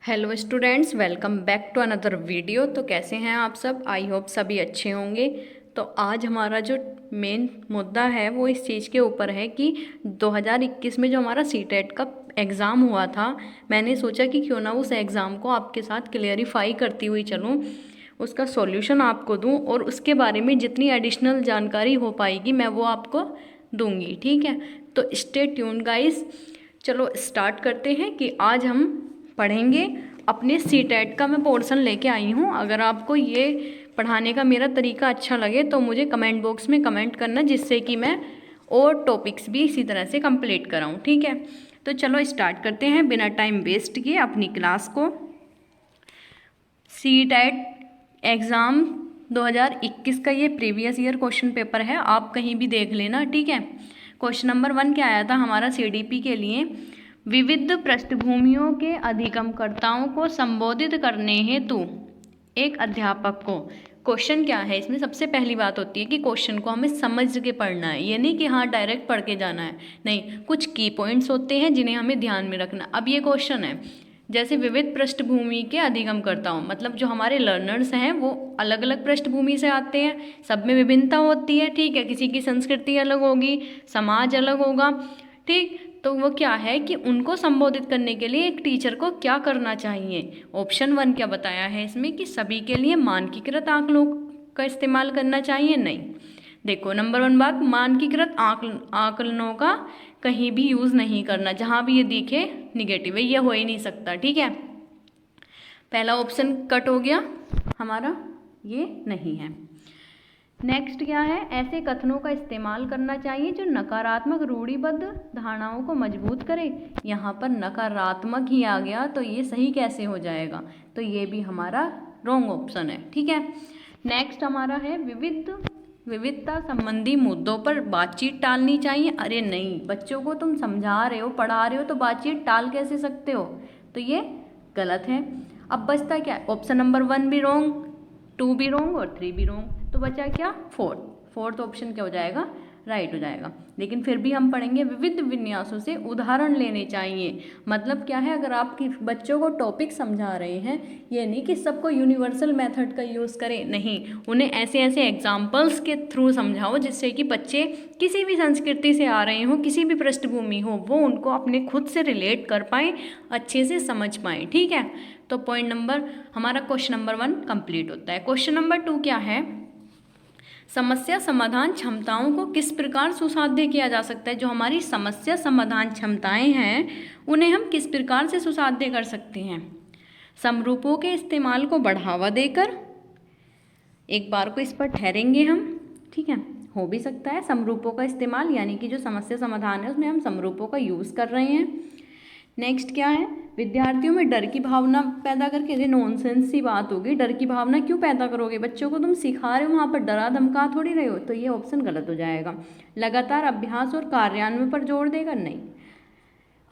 Hello students, welcome back to another video. तो कैसे हैं आप सब? आई होप सभी अच्छे होंगे। तो आज हमारा जो मेन मुद्दा है वो इस चीज़ के ऊपर है कि 2021 में जो हमारा सीटेट का एग्ज़ाम हुआ था, मैंने सोचा कि क्यों ना उस एग्ज़ाम को आपके साथ क्लियरिफाई करती हुई चलूँ, उसका सॉल्यूशन आपको दूँ और उसके बारे में जितनी एडिशनल जानकारी हो पाएगी मैं वो आपको दूँगी। ठीक है, तो स्टे ट्यून्ड गाइस। चलो स्टार्ट करते हैं कि आज हम पढ़ेंगे अपने सीटेट का मैं पोर्शन लेके आई हूँ। अगर आपको ये पढ़ाने का मेरा तरीका अच्छा लगे तो मुझे कमेंट बॉक्स में कमेंट करना, जिससे कि मैं और टॉपिक्स भी इसी तरह से कंप्लीट कराऊँ। ठीक है, तो चलो स्टार्ट करते हैं बिना टाइम वेस्ट किए अपनी क्लास को। सीटेट एग्ज़ाम 2021 का ये प्रीवियस ईयर क्वेश्चन पेपर है, आप कहीं भी देख लेना। ठीक है, क्वेश्चन नंबर 1 क्या आया था हमारा सीडीपी के लिए? विविध पृष्ठभूमियों के अधिगमकर्ताओं को संबोधित करने हेतु एक अध्यापक को। क्वेश्चन क्या है इसमें? सबसे पहली बात होती है कि क्वेश्चन को हमें समझ के पढ़ना है, ये नहीं कि हाँ डायरेक्ट पढ़ के जाना है, नहीं, कुछ की पॉइंट्स होते हैं जिन्हें हमें ध्यान में रखना। अब ये क्वेश्चन है जैसे विविध पृष्ठभूमि के अधिगमकर्ताओं, मतलब जो हमारे लर्नर्स हैं वो अलग अलग पृष्ठभूमि से आते हैं, सब में विभिन्नता होती है। ठीक है, किसी की संस्कृति अलग होगी, समाज अलग होगा। ठीक, तो वो क्या है कि उनको संबोधित करने के लिए एक टीचर को क्या करना चाहिए? ऑप्शन 1 क्या बताया है इसमें कि सभी के लिए मानकीकृत आंकड़ों का इस्तेमाल करना चाहिए? नहीं। देखो, नंबर 1 बात, मानकीकृत आकलनों का कहीं भी यूज़ नहीं करना, जहाँ भी ये दिखे निगेटिव है, ये हो ही नहीं सकता। ठीक है, पहला ऑप्शन कट हो गया हमारा, ये नहीं है। नेक्स्ट क्या है? ऐसे कथनों का इस्तेमाल करना चाहिए जो नकारात्मक रूढ़िबद्ध धारणाओं को मजबूत करे। यहाँ पर नकारात्मक ही आ गया तो ये सही कैसे हो जाएगा? तो ये भी हमारा रॉन्ग ऑप्शन है। ठीक है, नेक्स्ट हमारा है विविधता संबंधी मुद्दों पर बातचीत टालनी चाहिए। अरे नहीं, बच्चों को तुम समझा रहे हो, पढ़ा रहे हो, तो बातचीत टाल कैसे सकते हो? तो ये गलत है। अब बचता क्या है? ऑप्शन नंबर 1 भी रॉन्ग, 2 भी रॉन्ग और 3 भी रॉन्ग, तो बचा क्या? फोर्थ ऑप्शन क्या हो जाएगा? राइट हो जाएगा। लेकिन फिर भी हम पढ़ेंगे विविध विन्यासों से उदाहरण लेने चाहिए। मतलब क्या है, अगर आप बच्चों को टॉपिक समझा रहे हैं, ये नहीं कि सबको यूनिवर्सल मेथड का यूज़ करें, नहीं, उन्हें ऐसे ऐसे एग्जाम्पल्स के थ्रू समझाओ जिससे कि बच्चे किसी भी संस्कृति से आ रहे हों, किसी भी पृष्ठभूमि हो, वो उनको अपने खुद से रिलेट कर पाएँ, अच्छे से समझ पाएँ। ठीक है, तो पॉइंट नंबर हमारा क्वेश्चन नंबर 1 कंप्लीट होता है। क्वेश्चन नंबर 2 क्या है? समस्या समाधान क्षमताओं को किस प्रकार सुसाध्य किया जा सकता है? जो हमारी समस्या समाधान क्षमताएं हैं उन्हें हम किस प्रकार से सुसाध्य कर सकते हैं? समरूपों के इस्तेमाल को बढ़ावा देकर, एक बार को इस पर ठहरेंगे हम। ठीक है, हो भी सकता है समरूपों का इस्तेमाल, यानी कि जो समस्या समाधान है उसमें हम समरूपों का यूज़ कर रहे हैं। नेक्स्ट क्या है? विद्यार्थियों में डर की भावना पैदा करके। ये नॉनसेंस सी बात होगी, डर की भावना क्यों पैदा करोगे? बच्चों को तुम सिखा रहे हो, वहाँ पर डरा धमका थोड़ी रहे हो, तो ये ऑप्शन गलत हो जाएगा। लगातार अभ्यास और कार्यान्वयन पर जोर देगा? नहीं,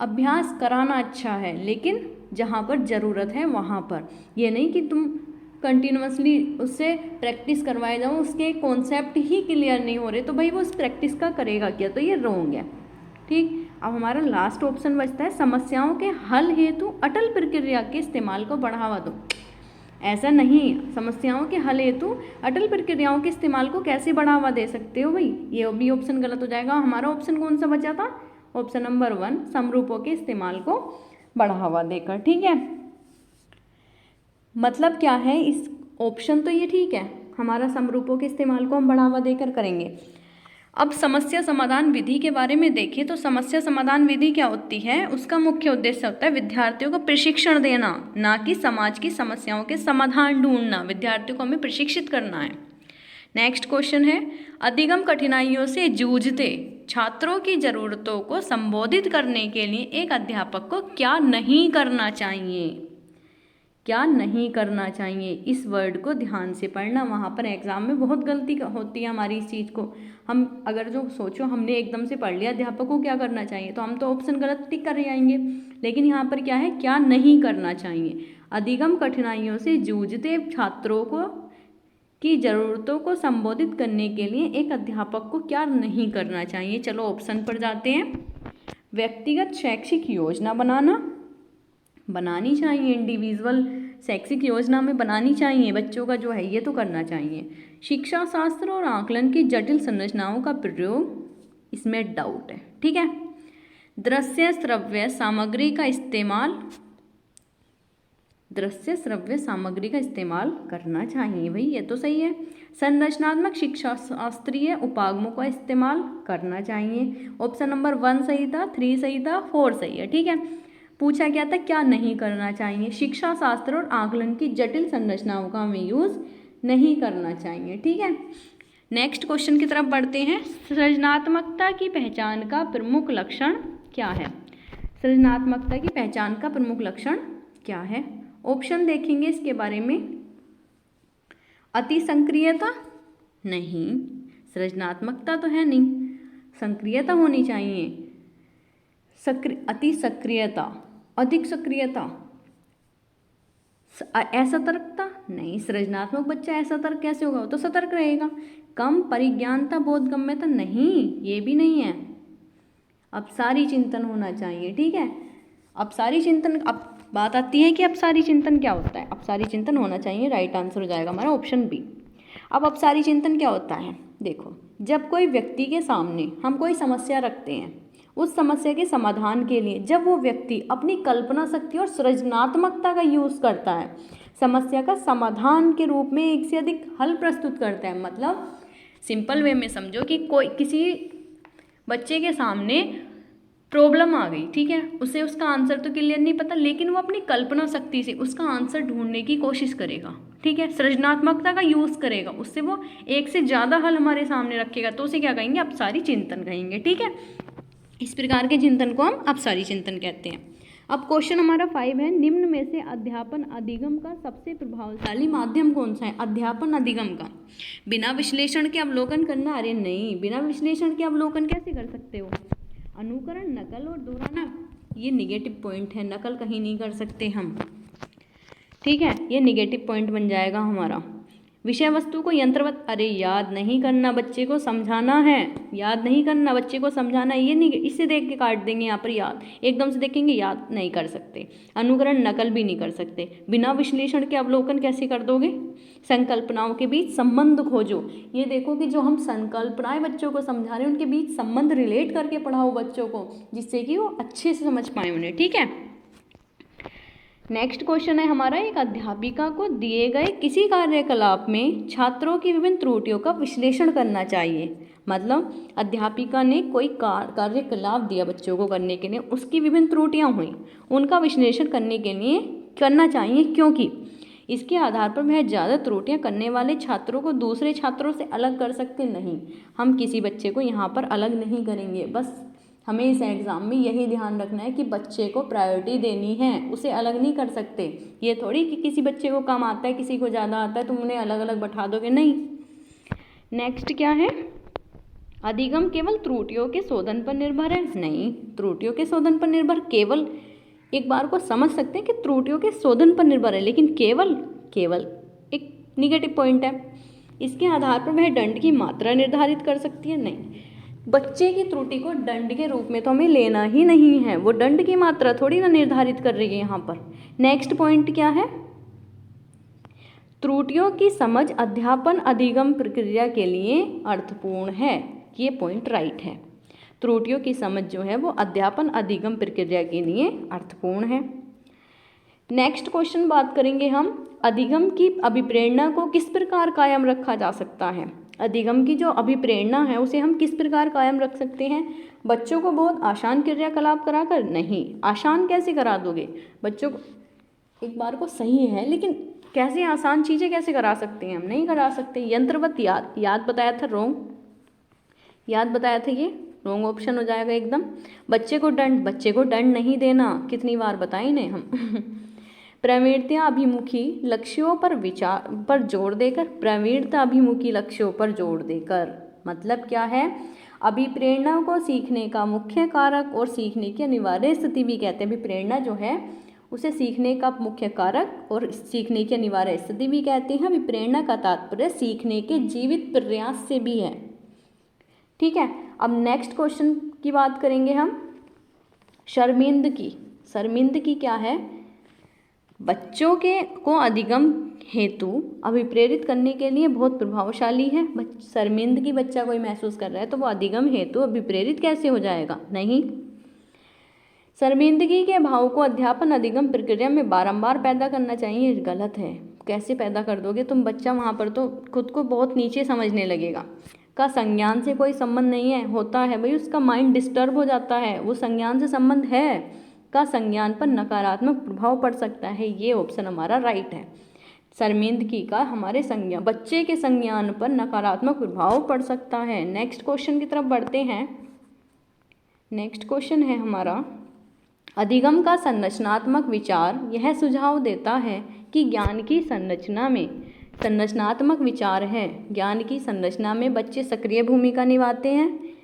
अभ्यास कराना अच्छा है लेकिन जहाँ पर ज़रूरत है वहाँ पर, ये नहीं कि तुम कंटिन्यूसली उससे प्रैक्टिस करवाए जाओ, उसके कॉन्सेप्ट ही क्लियर नहीं हो रहे तो भाई वो उस प्रैक्टिस का करेगा क्या? तो ये रॉन्ग है। ठीक, अब हमारा लास्ट ऑप्शन बचता है समस्याओं के हल हेतु अटल प्रक्रिया के इस्तेमाल को बढ़ावा दो। ऐसा नहीं, समस्याओं के हल हेतु अटल प्रक्रियाओं के इस्तेमाल को कैसे बढ़ावा दे सकते हो भाई? ये भी ऑप्शन गलत हो जाएगा। हमारा ऑप्शन कौन सा बचा था? ऑप्शन नंबर 1, समरूपों के इस्तेमाल को बढ़ावा देकर। ठीक है, मतलब क्या है इस ऑप्शन, तो ये ठीक है, हमारा समरूपों के इस्तेमाल को हम बढ़ावा देकर करेंगे। अब समस्या समाधान विधि के बारे में देखें तो समस्या समाधान विधि क्या होती है? उसका मुख्य उद्देश्य होता है विद्यार्थियों को प्रशिक्षण देना, ना कि समाज की समस्याओं के समाधान ढूंढना। विद्यार्थियों को हमें प्रशिक्षित करना है। नेक्स्ट क्वेश्चन है, अधिगम कठिनाइयों से जूझते छात्रों की जरूरतों को संबोधित करने के लिए एक अध्यापक को क्या नहीं करना चाहिए? क्या नहीं करना चाहिए? इस वर्ड को ध्यान से पढ़ना, वहाँ पर एग्जाम में बहुत गलती होती है हमारी इस चीज़ को। हम अगर जो सोचो हमने एकदम से पढ़ लिया अध्यापक को क्या करना चाहिए, तो हम तो ऑप्शन गलत टिक कर जाएंगे। लेकिन यहाँ पर क्या है, क्या नहीं करना चाहिए? अधिगम कठिनाइयों से जूझते छात्रों को की ज़रूरतों को संबोधित करने के लिए एक अध्यापक को क्या नहीं करना चाहिए? चलो ऑप्शन पर जाते हैं। व्यक्तिगत शैक्षिक योजना बनाना, बनानी चाहिए, इंडिविजुअल शैक्षिक योजना में बनानी चाहिए, बच्चों का जो है ये तो करना चाहिए। शिक्षा शास्त्र और आकलन की जटिल संरचनाओं का प्रयोग, इसमें डाउट है, ठीक है। दृश्य श्रव्य सामग्री का इस्तेमाल, दृश्य श्रव्य सामग्री का इस्तेमाल करना चाहिए, भाई ये तो सही है। संरचनात्मक शिक्षा शास्त्रीय उपागमों का इस्तेमाल करना चाहिए। ऑप्शन नंबर 1 सही था, 3 सही था, 4 सही है, ठीक है। पूछा क्या था, क्या नहीं करना चाहिए? शिक्षा शास्त्र और आकलन की जटिल संरचनाओं का हमें यूज नहीं करना चाहिए, ठीक है। नेक्स्ट क्वेश्चन की तरफ बढ़ते हैं। सृजनात्मकता की पहचान का प्रमुख लक्षण क्या है? सृजनात्मकता की पहचान का प्रमुख लक्षण क्या है? ऑप्शन देखेंगे इसके बारे में। अति संक्रियता, नहीं, सृजनात्मकता तो है नहीं, संक्रियता होनी चाहिए। अति सक्रियता, अधिक सक्रियता, असतर्कता, नहीं, सृजनात्मक बच्चा असतर्क कैसे होगा? वो तो सतर्क रहेगा। कम परिज्ञानता, बोधगम्यता, नहीं, ये भी नहीं है। अपसारी चिंतन होना चाहिए, ठीक है। अपसारी चिंतन, अब बात आती है कि अपसारी चिंतन क्या होता है। अपसारी चिंतन होना चाहिए, राइट आंसर हो जाएगा हमारा ऑप्शन बी। अब अपसारी चिंतन क्या होता है? देखो, जब कोई व्यक्ति के सामने हम कोई समस्या रखते हैं, उस समस्या के समाधान के लिए जब वो व्यक्ति अपनी कल्पना शक्ति और सृजनात्मकता का यूज़ करता है, समस्या का समाधान के रूप में एक से अधिक हल प्रस्तुत करता है। मतलब सिंपल वे में समझो कि कोई किसी बच्चे के सामने प्रॉब्लम आ गई, ठीक है, उसे उसका आंसर तो क्लियर नहीं पता, लेकिन वो अपनी कल्पना शक्ति से उसका आंसर ढूंढने की कोशिश करेगा, ठीक है, सृजनात्मकता का यूज़ करेगा, उससे वो एक से ज़्यादा हल हमारे सामने रखेगा, तो उसे क्या कहेंगे? अपसारी चिंतन कहेंगे, ठीक है। इस प्रकार के चिंतन को हम अपसारी चिंतन कहते हैं। अब क्वेश्चन हमारा 5 है, निम्न में से अध्यापन अधिगम का सबसे प्रभावशाली माध्यम कौन सा है? अध्यापन अधिगम का बिना विश्लेषण के अवलोकन करना, अरे नहीं, बिना विश्लेषण के अवलोकन कैसे कर सकते हो? अनुकरण, नकल और दोहराना, ये निगेटिव पॉइंट है, नकल कहीं नहीं कर सकते हम, ठीक है, ये निगेटिव पॉइंट बन जाएगा हमारा। विषय वस्तु को यंत्रवत, अरे याद नहीं करना, बच्चे को समझाना है, याद नहीं करना, बच्चे को समझाना है, ये नहीं, इसे देख के काट देंगे यहाँ पर, याद एकदम से देखेंगे, याद नहीं कर सकते। अनुकरण, नकल भी नहीं कर सकते। बिना विश्लेषण के अवलोकन कैसे कर दोगे? संकल्पनाओं के बीच संबंध खोजो, ये देखो कि जो हम संकल्पनाएं बच्चों को समझा रहे हैं उनके बीच संबंध रिलेट करके पढ़ाओ बच्चों को, जिससे कि वो अच्छे से समझ पाए उन्हें, ठीक है। नेक्स्ट क्वेश्चन है हमारा, एक अध्यापिका को दिए गए किसी कार्यकलाप में छात्रों की विभिन्न त्रुटियों का विश्लेषण करना चाहिए। मतलब अध्यापिका ने कोई कार्यकलाप दिया बच्चों को करने के लिए, उसकी विभिन्न त्रुटियां हुई, उनका विश्लेषण करने के लिए करना चाहिए, क्योंकि इसके आधार पर वह ज़्यादा त्रुटियां करने वाले छात्रों को दूसरे छात्रों से अलग कर सकते नहीं। हम किसी बच्चे को यहाँ पर अलग नहीं करेंगे, बस हमें इस एग्ज़ाम में यही ध्यान रखना है कि बच्चे को प्रायोरिटी देनी है, उसे अलग नहीं कर सकते। ये थोड़ी कि किसी बच्चे को कम आता है किसी को ज़्यादा आता है तुम उन्हें अलग अलग बैठा दोगे, नहीं। नेक्स्ट क्या है, अधिगम केवल त्रुटियों के शोधन पर निर्भर है, नहीं, त्रुटियों के शोधन पर निर्भर, केवल एक बार को समझ सकते हैं कि त्रुटियों के शोधन पर निर्भर है, लेकिन केवल केवल एक निगेटिव पॉइंट है। इसके आधार पर वह दंड की मात्रा निर्धारित कर सकती है, नहीं, बच्चे की त्रुटि को दंड के रूप में तो हमें लेना ही नहीं है, वो दंड की मात्रा थोड़ी ना निर्धारित कर रही है यहाँ पर। नेक्स्ट पॉइंट क्या है, त्रुटियों की समझ अध्यापन अधिगम प्रक्रिया के लिए अर्थपूर्ण है, ये पॉइंट राइट है। त्रुटियों की समझ जो है वो अध्यापन अधिगम प्रक्रिया के लिए अर्थपूर्ण है। नेक्स्ट क्वेश्चन बात करेंगे हम, अधिगम की अभिप्रेरणा को किस प्रकार कायम रखा जा सकता है? अधिगम की जो अभिप्रेरणा है उसे हम किस प्रकार कायम रख सकते हैं? बच्चों को बहुत आसान क्रियाकलाप कराकर, नहीं, आसान कैसे करा दोगे बच्चों को? एक बार को सही है, लेकिन कैसे आसान चीज़ें कैसे करा सकते हैं? हम नहीं करा सकते। यंत्रवत याद, याद बताया था रॉन्ग, याद बताया था, ये रॉन्ग ऑप्शन हो जाएगा एकदम। बच्चे को दंड, बच्चे को दंड नहीं देना, कितनी बार बताए इन्हें हम। प्रवीणता अभिमुखी लक्ष्यों पर विचार पर जोर देकर, प्रवीणता अभिमुखी लक्ष्यों पर जोर देकर मतलब क्या है? अभिप्रेरणा को सीखने का मुख्य कारक और सीखने की अनिवार्य स्थिति भी कहते हैं। अभिप्रेरणा जो है उसे सीखने का मुख्य कारक और सीखने की अनिवार्य स्थिति भी कहते हैं। अभिप्रेरणा का तात्पर्य सीखने के जीवित प्रयास से भी है, ठीक है। अब नेक्स्ट क्वेश्चन की बात करेंगे हम, शर्मिंदगी। शर्मिंदगी क्या है? बच्चों के को अधिगम हेतु अभिप्रेरित करने के लिए बहुत प्रभावशाली है। शर्मिंदगी बच्चा कोई महसूस कर रहा है तो वो अधिगम हेतु अभिप्रेरित कैसे हो जाएगा? नहीं। शर्मिंदगी के भाव को अध्यापन अधिगम प्रक्रिया में बारंबार पैदा करना चाहिए, गलत है। कैसे पैदा कर दोगे तुम? बच्चा वहाँ पर तो खुद को बहुत नीचे समझने लगेगा। का संज्ञान से कोई संबंध नहीं है, होता है भाई, उसका माइंड डिस्टर्ब हो जाता है, वो संज्ञान से संबंध है। का संज्ञान पर नकारात्मक प्रभाव पड़ सकता है, ये ऑप्शन हमारा राइट है। शर्मिंदगी का हमारे संज्ञान, बच्चे के संज्ञान पर नकारात्मक प्रभाव पड़ सकता है। नेक्स्ट क्वेश्चन की तरफ बढ़ते हैं। नेक्स्ट क्वेश्चन है हमारा, अधिगम का संरचनात्मक विचार यह सुझाव देता है कि ज्ञान की संरचना में संरचनात्मक विचार है, ज्ञान की संरचना में बच्चे सक्रिय भूमिका निभाते हैं।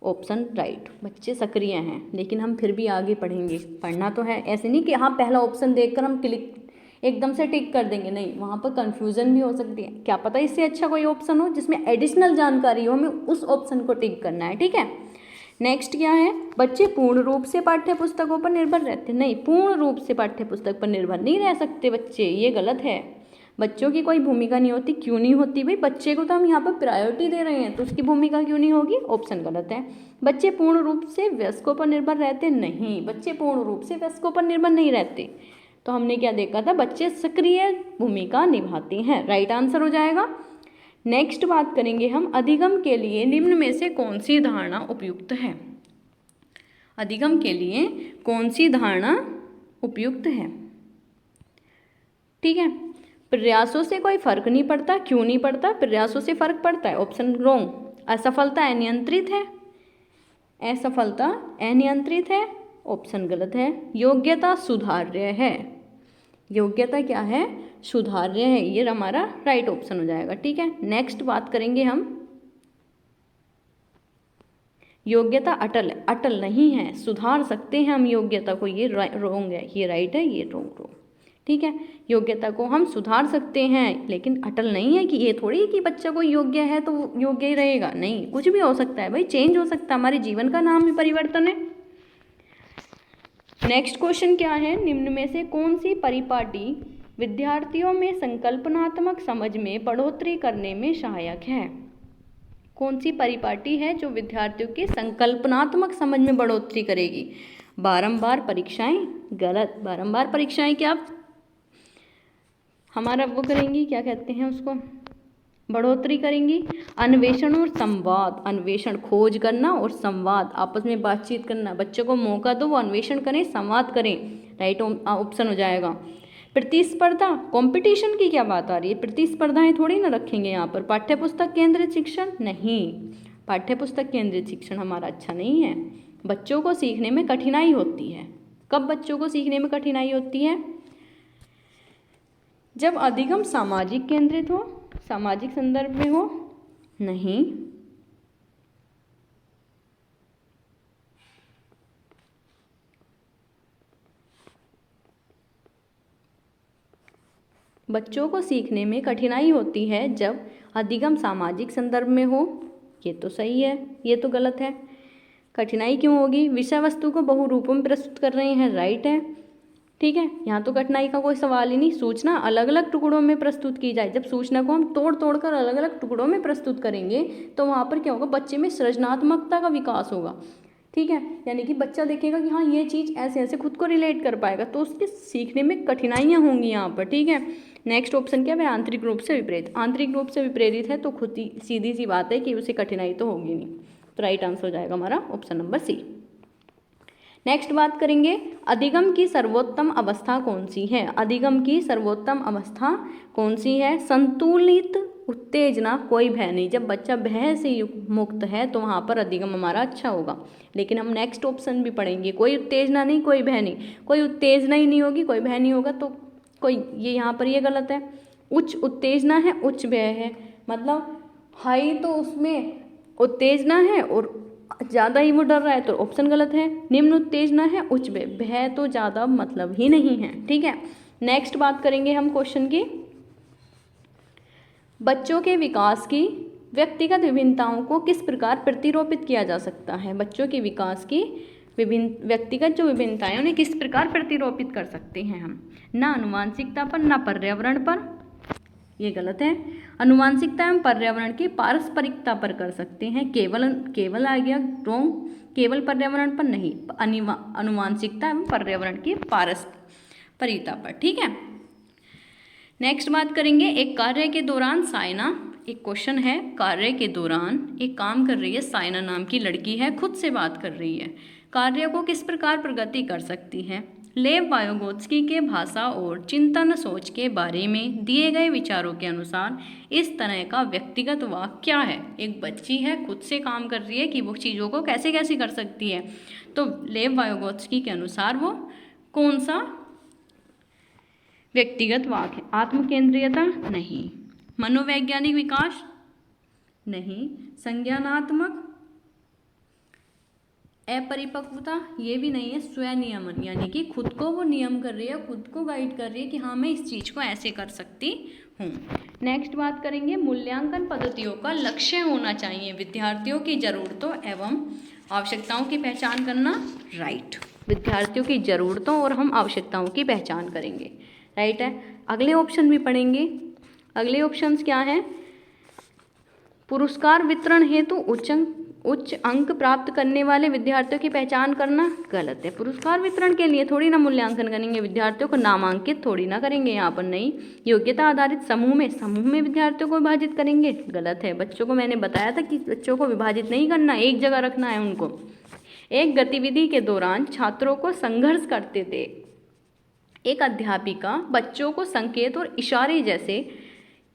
ऑप्शन राइट, बच्चे सक्रिय हैं, लेकिन हम फिर भी आगे पढ़ेंगे। पढ़ना तो है, ऐसे नहीं कि हाँ पहला ऑप्शन देखकर हम क्लिक एकदम से टिक कर देंगे, नहीं, वहाँ पर कंफ्यूजन भी हो सकती है। क्या पता इससे अच्छा कोई ऑप्शन हो जिसमें एडिशनल जानकारी हो, हमें उस ऑप्शन को टिक करना है, ठीक है। नेक्स्ट क्या है, बच्चे पूर्ण रूप से पाठ्य पुस्तकों पर निर्भर रहते, नहीं, पूर्ण रूप से पाठ्य पुस्तक पर निर्भर नहीं रह सकते बच्चे, ये गलत है। बच्चों की कोई भूमिका नहीं होती, क्यों नहीं होती भाई? बच्चे को तो हम यहाँ पर प्रायोरिटी दे रहे हैं, तो उसकी भूमिका क्यों नहीं होगी? ऑप्शन गलत है। बच्चे पूर्ण रूप से वयस्कों पर निर्भर रहते, नहीं, बच्चे पूर्ण रूप से वयस्कों पर निर्भर नहीं रहते। तो हमने क्या देखा था? बच्चे सक्रिय भूमिका निभाते हैं, राइट आंसर हो जाएगा। नेक्स्ट बात करेंगे हम, अधिगम के लिए निम्न में से कौन सी धारणा उपयुक्त है? अधिगम के लिए कौन सी धारणा उपयुक्त है? ठीक है, प्रयासों से कोई फर्क नहीं पड़ता, क्यों नहीं पड़ता? प्रयासों से फर्क पड़ता है, ऑप्शन रॉन्ग। असफलता अनियंत्रित है, असफलता अनियंत्रित है, ऑप्शन गलत है। योग्यता सुधार्य है, योग्यता क्या है? सुधार्य है, ये हमारा राइट ऑप्शन हो जाएगा, ठीक है। नेक्स्ट बात करेंगे हम, योग्यता अटल, अटल नहीं है, सुधार सकते हैं हम योग्यता को, ये रॉन्ग है, ये राइट है, ये रॉन्ग, ठीक है। योग्यता को हम सुधार सकते हैं, लेकिन अटल नहीं है कि ये थोड़ी कि बच्चा कोई योग्य है तो वो योग्य ही रहेगा, नहीं, कुछ भी हो सकता है भाई, चेंज हो सकता है, हमारे जीवन का नाम ही परिवर्तन है। नेक्स्ट क्वेश्चन क्या है, निम्न में से कौन सी परिपाटी विद्यार्थियों में संकल्पनात्मक समझ में बढ़ोतरी करने में सहायक है? कौन सी परिपाटी है जो विद्यार्थियों की संकल्पनात्मक समझ में बढ़ोतरी करेगी? बारंबार परीक्षाएं, गलत। बारंबार परीक्षाएं क्या हमारा वो करेंगी, क्या कहते हैं उसको, बढ़ोतरी करेंगी। अन्वेषण और संवाद, अन्वेषण खोज करना और संवाद आपस में बातचीत करना, बच्चों को मौका दो वो अन्वेषण करें, संवाद करें, राइट ऑप्शन हो जाएगा। प्रतिस्पर्धा, कंपटीशन की क्या बात आ रही है? प्रतिस्पर्धाएं थोड़ी ना रखेंगे यहाँ पर। पाठ्यपुस्तक केंद्रित शिक्षण, नहीं, पाठ्यपुस्तक केंद्रित शिक्षण हमारा अच्छा नहीं है। बच्चों को सीखने में कठिनाई होती है, कब बच्चों को सीखने में कठिनाई होती है? जब अधिगम सामाजिक केंद्रित हो, सामाजिक संदर्भ में हो, नहीं, बच्चों को सीखने में कठिनाई होती है जब अधिगम सामाजिक संदर्भ में हो, ये तो सही है, ये तो गलत है। कठिनाई क्यों होगी? विषय वस्तु को बहुरूपों में प्रस्तुत कर रहे हैं, राइट है, ठीक है, यहाँ तो कठिनाई का कोई सवाल ही नहीं। सूचना अलग अलग टुकड़ों में प्रस्तुत की जाए, जब सूचना को हम तोड़ तोड़ कर अलग अलग टुकड़ों में प्रस्तुत करेंगे तो वहाँ पर क्या होगा? बच्चे में सृजनात्मकता का विकास होगा, ठीक है, यानी कि बच्चा देखेगा कि हाँ ये चीज़ ऐसे ऐसे खुद को रिलेट कर पाएगा, तो उसके सीखने में कठिनाइयाँ होंगी यहाँ पर, ठीक है। नेक्स्ट ऑप्शन क्या है? आंतरिक रूप से विपरीत, आंतरिक रूप से विपरीत है तो खुद ही सीधी सी बात है कि उसे कठिनाई तो होगी नहीं, तो राइट आंसर हो जाएगा हमारा ऑप्शन नंबर सी। नेक्स्ट बात करेंगे, अधिगम की सर्वोत्तम अवस्था कौन सी है? अधिगम की सर्वोत्तम अवस्था कौन सी है? संतुलित उत्तेजना, कोई भय नहीं। जब बच्चा भय से मुक्त है तो वहाँ पर अधिगम हमारा अच्छा होगा। लेकिन हम नेक्स्ट ऑप्शन भी पढ़ेंगे, कोई उत्तेजना नहीं, कोई भय नहीं, कोई उत्तेजना ही नहीं होगी, कोई भय नहीं होगा, तो कोई ये यहाँ पर ये गलत है। उच्च उत्तेजना है, उच्च भय है, मतलब हाई तो उसमें उत्तेजना है और ज़्यादा ही वो डर रहा है, तो ऑप्शन गलत है। निम्न उत्तेजना है, उच्च भय, भय तो ज़्यादा मतलब ही नहीं है, ठीक है। नेक्स्ट बात करेंगे हम क्वेश्चन की, बच्चों के विकास की व्यक्तिगत विभिन्नताओं को किस प्रकार प्रतिरूपित किया जा सकता है? बच्चों के विकास की विभिन्न व्यक्तिगत जो विभिन्नताएं उन्हें किस प्रकार प्रतिरोपित कर सकते हैं हम? ना अनुवांशिकता पर, ना पर्यावरण पर, ये गलत है। अनुवांशिकता एवं पर्यावरण की पारस्परिकता पर कर सकते हैं, केवल आ गया रॉन्ग, केवल पर्यावरण पर नहीं, अनुवांशिकता एवं पर्यावरण की पारस्परिकता पर, ठीक है। नेक्स्ट बात करेंगे, एक कार्य के दौरान साइना, एक क्वेश्चन है, कार्य के दौरान एक काम कर रही है, साइना नाम की लड़की है, खुद से बात कर रही है, कार्य को किस प्रकार प्रगति कर सकती है? लेव वायोगोत्स्की के भाषा और चिंतन सोच के बारे में दिए गए विचारों के अनुसार इस तरह का व्यक्तिगत वाक्य क्या है? एक बच्ची है, खुद से काम कर रही है कि वो चीज़ों को कैसे कैसे कर सकती है, तो लेव वायोगोत्स्की के अनुसार वो कौन सा व्यक्तिगत वाक्य है? आत्मकेंद्रियता नहीं, मनोवैज्ञानिक विकास नहीं, संज्ञानात्मक अपरिपक्वता ये भी नहीं है, स्वनियमन यानी कि खुद को वो नियम कर रही है, खुद को गाइड कर रही है कि हाँ मैं इस चीज़ को ऐसे कर सकती हूँ। नेक्स्ट बात करेंगे, मूल्यांकन पद्धतियों का लक्ष्य होना चाहिए विद्यार्थियों की ज़रूरतों एवं आवश्यकताओं की पहचान करना, राइट। विद्यार्थियों की ज़रूरतों और हम आवश्यकताओं की पहचान करेंगे, राइट है। अगले ऑप्शन भी पढ़ेंगे, अगले ऑप्शंस क्या हैं? पुरस्कार वितरण हेतु उच्च अंक प्राप्त करने वाले विद्यार्थियों की पहचान करना, गलत है। पुरस्कार वितरण के लिए थोड़ी ना मूल्यांकन करेंगे, विद्यार्थियों को नामांकित थोड़ी ना करेंगे यहाँ पर, नहीं। योग्यता आधारित समूह में विद्यार्थियों को विभाजित करेंगे, गलत है। बच्चों को मैंने बताया था कि बच्चों को विभाजित नहीं करना, एक जगह रखना है उनको। एक गतिविधि के दौरान छात्रों को संघर्ष करते थे, एक अध्यापिका बच्चों को संकेत और इशारे जैसे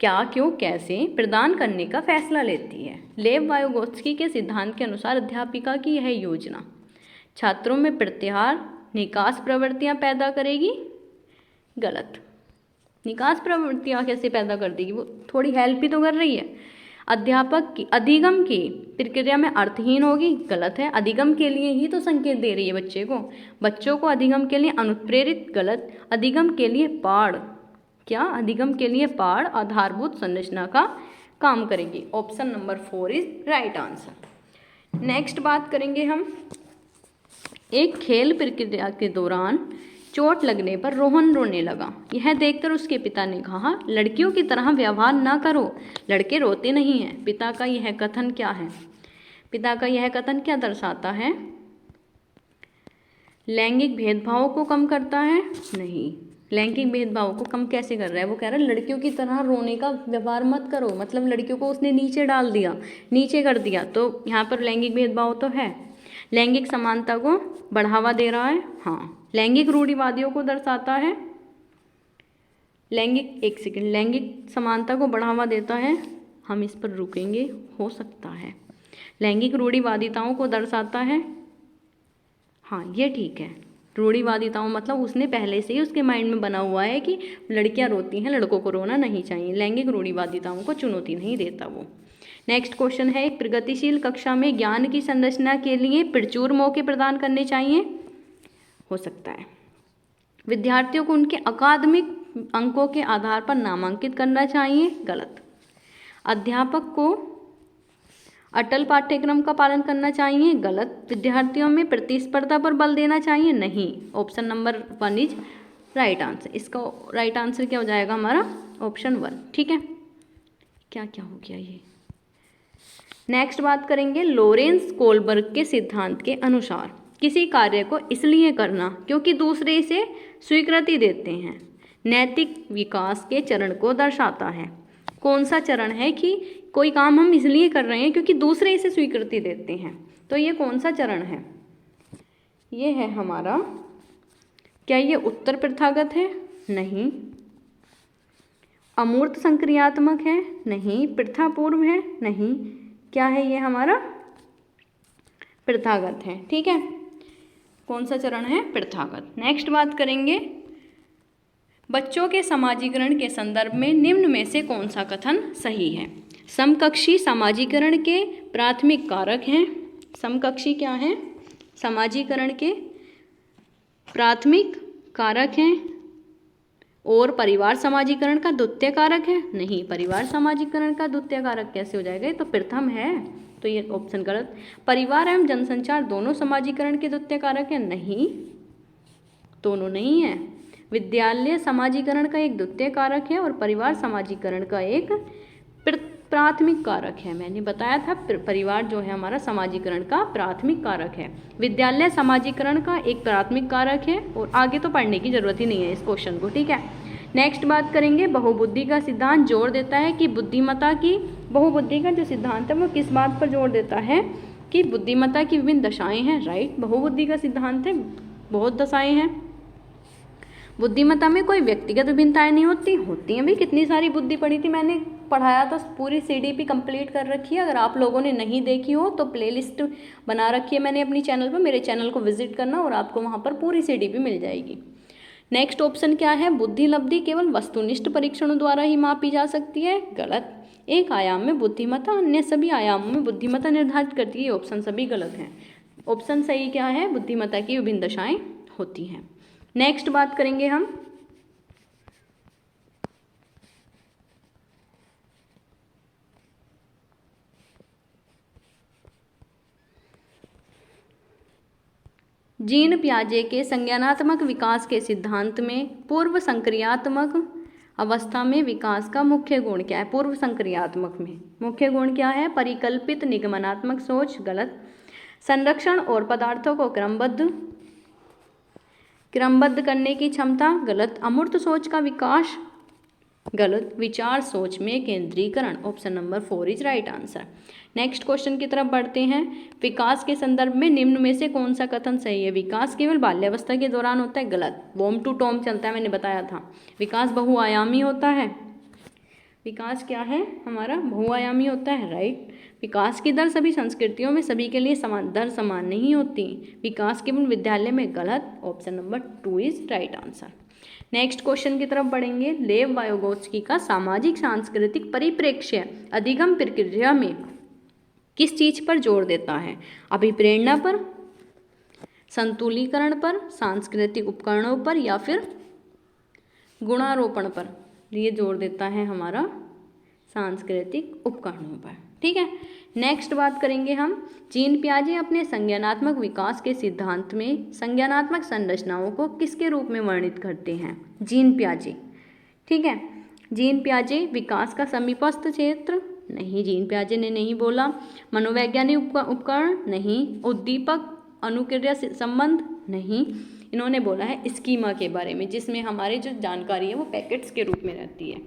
क्या, क्यों, कैसे प्रदान करने का फैसला लेती है। लेव वायोगोत्स्की के सिद्धांत के अनुसार अध्यापिका की यह योजना छात्रों में प्रत्याहार निकास प्रवृत्तियां पैदा करेगी, गलत। निकास प्रवृत्तियां कैसे पैदा कर देगी? वो थोड़ी हेल्प ही तो कर रही है। अध्यापक की अधिगम की प्रक्रिया में अर्थहीन होगी, गलत है। अधिगम के लिए ही तो संकेत दे रही है बच्चों को अधिगम के लिए अनुप्रेरित, गलत। अधिगम के लिए पाढ़, क्या? अधिगम के लिए पाढ़ आधारभूत संरचना का काम करेगी। Option number 4 is right answer. Next बात करेंगे हम, एक खेल प्रक्रिया के दौरान चोट लगने पर रोहन रोने लगा। यह देखकर उसके पिता ने कहा, लड़कियों की तरह व्यवहार ना करो, लड़के रोते नहीं हैं। पिता का यह कथन क्या है? पिता का यह कथन क्या दर्शाता है? लैंगिक भेदभाव को कम करता है? नहीं। लैंगिक भेदभाव को कम कैसे कर रहा है? वो कह रहा है लड़कियों की तरह रोने का व्यवहार मत करो, मतलब लड़कियों को उसने नीचे डाल दिया, नीचे कर दिया, तो यहाँ पर लैंगिक भेदभाव तो है। लैंगिक समानता को बढ़ावा दे रहा है, हाँ। लैंगिक रूढ़िवादियों को दर्शाता है। लैंगिक समानता को बढ़ावा देता है, हम इस पर रुकेंगे, हो सकता है। लैंगिक रूढ़िवादिताओं को दर्शाता है, हाँ ये ठीक है। रूढ़िवादिताओं मतलब उसने पहले से ही उसके माइंड में बना हुआ है कि लड़कियां रोती हैं, लड़कों को रोना नहीं चाहिए। लैंगिक रूढ़िवादिताओं को चुनौती नहीं देता वो। नेक्स्ट क्वेश्चन है, एक प्रगतिशील कक्षा में ज्ञान की संरचना के लिए प्रचुर मौके प्रदान करने चाहिए, हो सकता है। विद्यार्थियों को उनके अकादमिक अंकों के आधार पर नामांकित करना चाहिए, गलत। अध्यापक को अटल पाठ्यक्रम का पालन करना चाहिए, गलत। विद्यार्थियों में प्रतिस्पर्धा पर बल देना चाहिए, नहीं। Option number 1 is right answer. इसका राइट आंसर क्या हो जाएगा हमारा? ऑप्शन 1, ठीक है। क्या क्या हो गया ये? नेक्स्ट बात करेंगे, लोरेंस कोलबर्ग के सिद्धांत के अनुसार किसी कार्य को इसलिए करना क्योंकि दूसरे इसे स्वीकृति देते हैं, नैतिक विकास के चरण को दर्शाता है। कौन सा चरण है कि कोई काम हम इसलिए कर रहे हैं क्योंकि दूसरे इसे स्वीकृति देते हैं, तो ये कौन सा चरण है? ये है हमारा, क्या ये उत्तर प्रथागत है? नहीं। अमूर्त संक्रियात्मक है? नहीं। प्रथापूर्व है? नहीं। क्या है ये हमारा? प्रथागत है, ठीक है। कौन सा चरण है? प्रथागत। नेक्स्ट बात करेंगे, बच्चों के समाजीकरण के संदर्भ में निम्न में से कौन सा कथन सही है? समकक्षी समाजीकरण के प्राथमिक कारक हैं। समकक्षी क्या है? समाजीकरण के प्राथमिक कारक हैं। और परिवार समाजीकरण का द्वितीय कारक है? नहीं। परिवार समाजीकरण का द्वितीय कारक कैसे हो जाएगा? ये तो प्रथम है, तो ये ऑप्शन गलत। परिवार एवं जनसंचार दोनों समाजीकरण के द्वितीय कारक है, नहीं, दोनों नहीं है। विद्यालय समाजीकरण का एक द्वितीय कारक है और परिवार समाजीकरण का एक प्राथमिक कारक है। मैंने बताया था परिवार जो है हमारा समाजीकरण का प्राथमिक कारक है, विद्यालय समाजीकरण का एक प्राथमिक कारक है, और आगे तो पढ़ने की जरूरत ही नहीं है इस क्वेश्चन को, ठीक है। नेक्स्ट बात करेंगे, बहुबुद्धि का सिद्धांत जोर देता है कि बुद्धिमत्ता की, बहुबुद्धि का जो सिद्धांत है वो किस बात पर जोर देता है कि बुद्धिमत्ता की विभिन्न दशाएं हैं, राइट। बहुबुद्धि का सिद्धांत है बहुत दशाएं हैं। बुद्धिमत्ता में कोई व्यक्तिगत विभिन्नताएं नहीं होती हैं भाई, कितनी सारी बुद्धि पढ़ी थी मैंने, पढ़ाया था, पूरी सीडीपी कंप्लीट कर रखी है। अगर आप लोगों ने नहीं देखी हो तो प्लेलिस्ट बना रखी है मैंने अपनी चैनल पर, मेरे चैनल को विजिट करना और आपको वहाँ पर पूरी सीडीपी मिल जाएगी। नेक्स्ट ऑप्शन क्या है, बुद्धि लब्धि केवल वस्तुनिष्ठ परीक्षणों द्वारा ही मापी जा सकती है, गलत। एक आयाम में बुद्धिमत्ता अन्य सभी आयामों में बुद्धिमत्ता निर्धारित करती है, ऑप्शन सभी गलत हैं। ऑप्शन सही क्या है, बुद्धिमत्ता की विभिन्न दशाएं होती हैं। नेक्स्ट बात करेंगे हम जीन पियाजे के संज्ञानात्मक विकास के सिद्धांत में पूर्व संक्रियात्मक अवस्था में विकास का मुख्य गुण क्या है। पूर्व संक्रियात्मक में मुख्य गुण क्या है, परिकल्पित निगमनात्मक सोच, गलत। संरक्षण और पदार्थों को क्रमबद्ध करने की क्षमता, गलत। अमूर्त सोच का विकास, गलत। विचार सोच में केंद्रीकरण, option number 4 is right answer. Next question की तरफ बढ़ते हैं, विकास के संदर्भ में निम्न में से कौन सा कथन सही है। विकास केवल बाल्यावस्था के दौरान होता है, गलत। बॉम टू टॉम चलता है, मैंने बताया था। विकास बहुआयामी होता है, विकास क्या है हमारा, बहुआयामी होता है, राइट। विकास की दर सभी संस्कृतियों में सभी के लिए समान दर समान नहीं होती, विकास केवल विद्यालय में, गलत। Option number 2 is right answer. Next question की तरफ बढ़ेंगे, लेव वायोगोत्स्की का सामाजिक सांस्कृतिक परिप्रेक्ष्य अधिगम प्रक्रिया में किस चीज पर जोर देता है। अभिप्रेरणा पर, संतुलीकरण पर, सांस्कृतिक उपकरणों पर, या फिर गुणारोपण पर। ये जोर देता है हमारा सांस्कृतिक उपकरणों पर, ठीक है। नेक्स्ट बात करेंगे हम, जीन पियाजे अपने संज्ञानात्मक विकास के सिद्धांत में संज्ञानात्मक संरचनाओं को किसके रूप में वर्णित करते हैं। जीन पियाजे, ठीक है। जीन पियाजे विकास का समीपस्थ क्षेत्र, नहीं, जीन पियाजे ने नहीं बोला। मनोवैज्ञानिक उपकरण, नहीं। उद्दीपक अनुक्रिया संबंध, नहीं। इन्होंने बोला है स्कीमा के बारे में, जिसमें हमारी जो जानकारी है वो पैकेट्स के रूप में रहती है।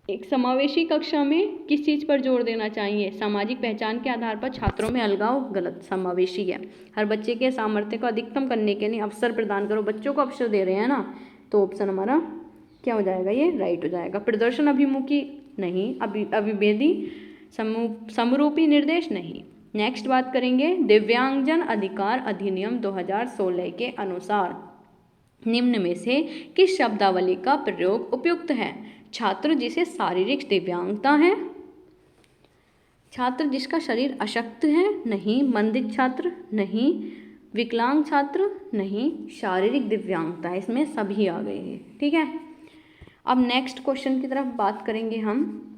एक समावेशी कक्षा में किस चीज़ पर जोर देना चाहिए, सामाजिक पहचान के आधार पर छात्रों में अलगाव, गलत। समावेशी है, हर बच्चे के सामर्थ्य को अधिकतम करने के लिए अवसर प्रदान करो, बच्चों को अवसर दे रहे हैं ना, तो ऑप्शन हमारा क्या हो जाएगा, ये राइट हो जाएगा। प्रदर्शन अभिमुखी, नहीं। अभिभेदी समरूपी निर्देश, नहीं। नेक्स्ट बात करेंगे, दिव्यांगजन अधिकार अधिनियम 2016 के अनुसार निम्न में से किस शब्दावली का प्रयोग उपयुक्त है। छात्र जिसे शारीरिक दिव्यांगता है, छात्र जिसका शरीर अशक्त है, नहीं। मंदित छात्र, नहीं। विकलांग छात्र, नहीं। शारीरिक दिव्यांगता, इसमें सभी आ गए हैं, ठीक है। अब नेक्स्ट क्वेश्चन की तरफ बात करेंगे हम,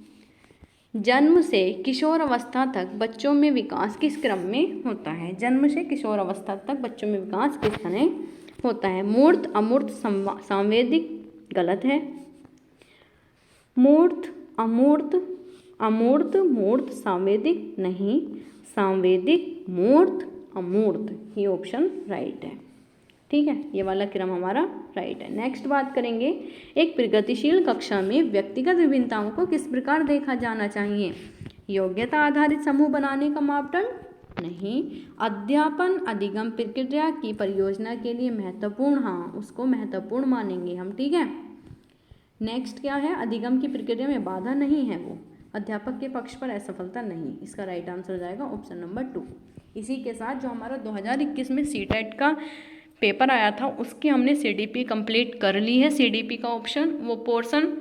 जन्म से किशोर अवस्था तक बच्चों में विकास किस क्रम में होता है। जन्म से किशोर अवस्था तक बच्चों में विकास किस तरह होता है। मूर्त, अमूर्त, सांवेदिक, गलत है। मूर्त, अमूर्त, अमूर्त, मूर्त, सांवेदिक, नहीं। सांवेदिक, मूर्त, अमूर्त, ये ऑप्शन राइट है, ठीक है। ये वाला क्रम हमारा राइट है। नेक्स्ट बात करेंगे, एक प्रगतिशील कक्षा में व्यक्तिगत विभिन्नताओं को किस प्रकार देखा जाना चाहिए। योग्यता आधारित समूह बनाने का मापदंड, नहीं। अध्यापन अधिगम प्रक्रिया की परियोजना के लिए महत्वपूर्ण, हाँ, उसको महत्वपूर्ण मानेंगे हम, ठीक है। नेक्स्ट क्या है, अधिगम की प्रक्रिया में बाधा नहीं है वो, अध्यापक के पक्ष पर असफलता नहीं। इसका राइट आंसर हो जाएगा ऑप्शन नंबर 2। इसी के साथ जो हमारा 2021 में सीटेट का पेपर आया था उसकी हमने सीडीपी कंप्लीट कर ली है। सीडीपी का ऑप्शन वो पोर्शन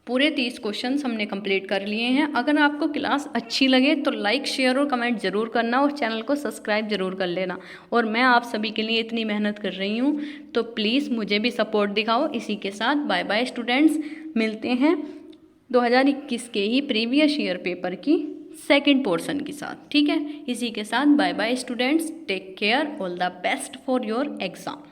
पूरे 30 क्वेश्चंस हमने कंप्लीट कर लिए हैं। अगर आपको क्लास अच्छी लगे तो लाइक, शेयर और कमेंट ज़रूर करना और चैनल को सब्सक्राइब ज़रूर कर लेना। और मैं आप सभी के लिए इतनी मेहनत कर रही हूँ तो प्लीज़ मुझे भी सपोर्ट दिखाओ। इसी के साथ बाय बाय स्टूडेंट्स, मिलते हैं 2021 के ही प्रीवियस ईयर पेपर की सेकंड पोर्शन के साथ। ठीक है, इसी के साथ bye bye students, take care, all the best for your exam.